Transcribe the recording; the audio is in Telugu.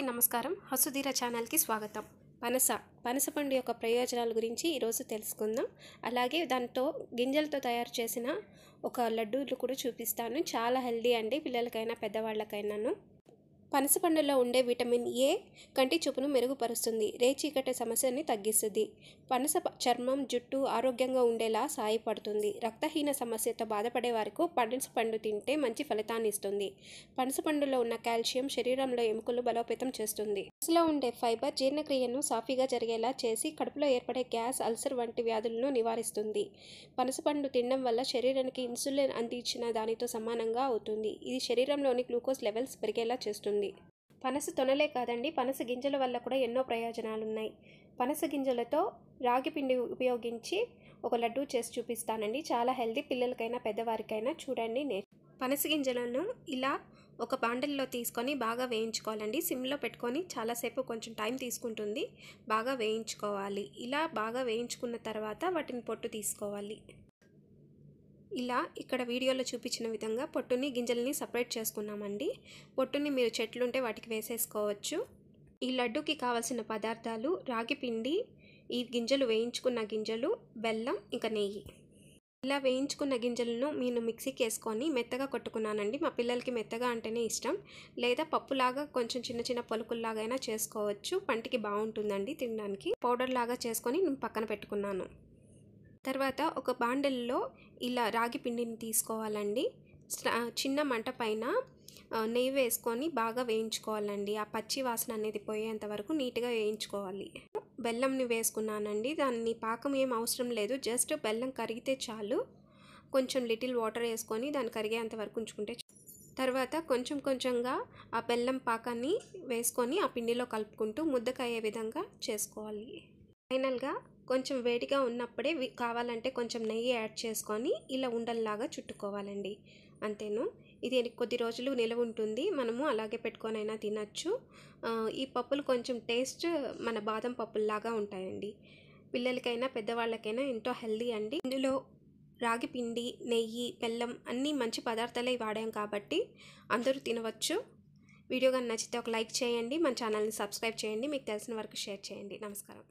నమస్కారం. హసుధీర ఛానల్కి స్వాగతం. పనస పండు యొక్క ప్రయోజనాల గురించి ఈరోజు తెలుసుకుందాం. అలాగే దాంతో గింజలతో తయారు చేసిన ఒక లడ్డూలు కూడా చూపిస్తాను. చాలా హెల్దీ అండి, పిల్లలకైనా పెద్దవాళ్ళకైనాను. పనస పండులో ఉండే విటమిన్ ఏ కంటి చూపును మెరుగుపరుస్తుంది, రేచీకటి సమస్యని తగ్గిస్తుంది. పనస చర్మం, జుట్టు ఆరోగ్యంగా ఉండేలా సహాయపడుతుంది. రక్తహీన సమస్యతో బాధపడే వారికి పనస పండు తింటే మంచి ఫలితాన్ని ఇస్తుంది. పనస పండులో ఉన్న కాల్షియం శరీరంలో ఎముకలు బలోపేతం చేస్తుంది. పనసలో ఉండే ఫైబర్ జీర్ణక్రియను సాఫీగా జరిగేలా చేసి కడుపులో ఏర్పడే గ్యాస్, అల్సర్ వంటి వ్యాధులను నివారిస్తుంది. పనస పండు తినడం వల్ల శరీరానికి ఇన్సులిన్ అందించిన దానితో సమానంగా అవుతుంది. ఇది శరీరంలోని గ్లూకోజ్ లెవెల్స్ పెరిగేలా చేస్తుంది. పనస తొనలే కాదండి, పనస గింజల వల్ల కూడా ఎన్నో ప్రయోజనాలు ఉన్నాయి. పనస గింజలతో రాగి పిండి ఉపయోగించి ఒక లడ్డూ చేసి చూపిస్తానండి. చాలా హెల్దీ, పిల్లలకైనా పెద్దవారికైనా. చూడండి. పనస గింజలను ఇలా ఒక బాండల్లో తీసుకొని బాగా వేయించుకోవాలండి. సిమ్లో పెట్టుకొని చాలాసేపు కొంచెం టైం తీసుకుంటుంది, బాగా వేయించుకోవాలి. ఇలా బాగా వేయించుకున్న తర్వాత వాటిని పొట్టు తీసుకోవాలి. ఇలా ఇక్కడ వీడియోలో చూపించిన విధంగా పొట్టుని, గింజల్ని సపరేట్ చేసుకున్నామండి. పొట్టుని మీరు చెట్లుంటే వాటికి వేసేసుకోవచ్చు. ఈ లడ్డూకి కావాల్సిన పదార్థాలు రాగి పిండి, ఈ గింజలు, వేయించుకున్న గింజలు, బెల్లం, ఇంకా నెయ్యి. ఇలా వేయించుకున్న గింజలను నేను మిక్సీకి వేసుకొని మెత్తగా కొట్టుకున్నానండి. మా పిల్లలకి మెత్తగా అంటేనే ఇష్టం. లేదా పప్పులాగా కొంచెం చిన్న చిన్న పలుకుల్లాగా అయినా చేసుకోవచ్చు. పంటికి బాగుంటుందండి తినడానికి. పౌడర్ లాగా చేసుకొని నేను పక్కన పెట్టుకున్నాను. తర్వాత ఒక బాండెల్లో ఇలా రాగి పిండిని తీసుకోవాలండి. చిన్న మంట పైన నెయ్యి వేసుకొని బాగా వేయించుకోవాలండి. ఆ పచ్చి వాసన అనేది పోయేంత వరకు నీట్గా వేయించుకోవాలి. బెల్లంని వేసుకున్నానండి. దాన్ని పాకం ఏం అవసరం లేదు, జస్ట్ బెల్లం కరిగితే చాలు. కొంచెం లిటిల్ వాటర్ వేసుకొని దాన్ని కరిగేంత వరకు ఉంచుకుంటే. తర్వాత కొంచెం కొంచెంగా ఆ బెల్లం పాకాన్ని వేసుకొని ఆ పిండిలో కలుపుకుంటూ ముద్దకయ్యే విధంగా చేసుకోవాలి. ఫైనల్గా కొంచెం వేడిగా ఉన్నప్పుడే కావాలంటే కొంచెం నెయ్యి యాడ్ చేసుకొని ఇలా ఉండల్లాగా చుట్టుకోవాలండి. అంతేను. ఇది కొద్ది రోజులు నిలవ ఉంటుంది, మనము అలాగే పెట్టుకొని అయినా తినచ్చు. ఈ పప్పులు కొంచెం టేస్ట్ మన బాదం పప్పుల్లాగా ఉంటాయండి. పిల్లలకైనా పెద్దవాళ్ళకైనా ఎంతో హెల్దీ అండి. ఇందులో రాగి పిండి, నెయ్యి, బెల్లం అన్నీ మంచి పదార్థాలే వాడాం కాబట్టి అందరూ తినవచ్చు. వీడియో కానీ నచ్చితే ఒక లైక్ చేయండి, మన ఛానల్ని సబ్స్క్రైబ్ చేయండి, మీకు తెలిసిన వరకు షేర్ చేయండి. నమస్కారం.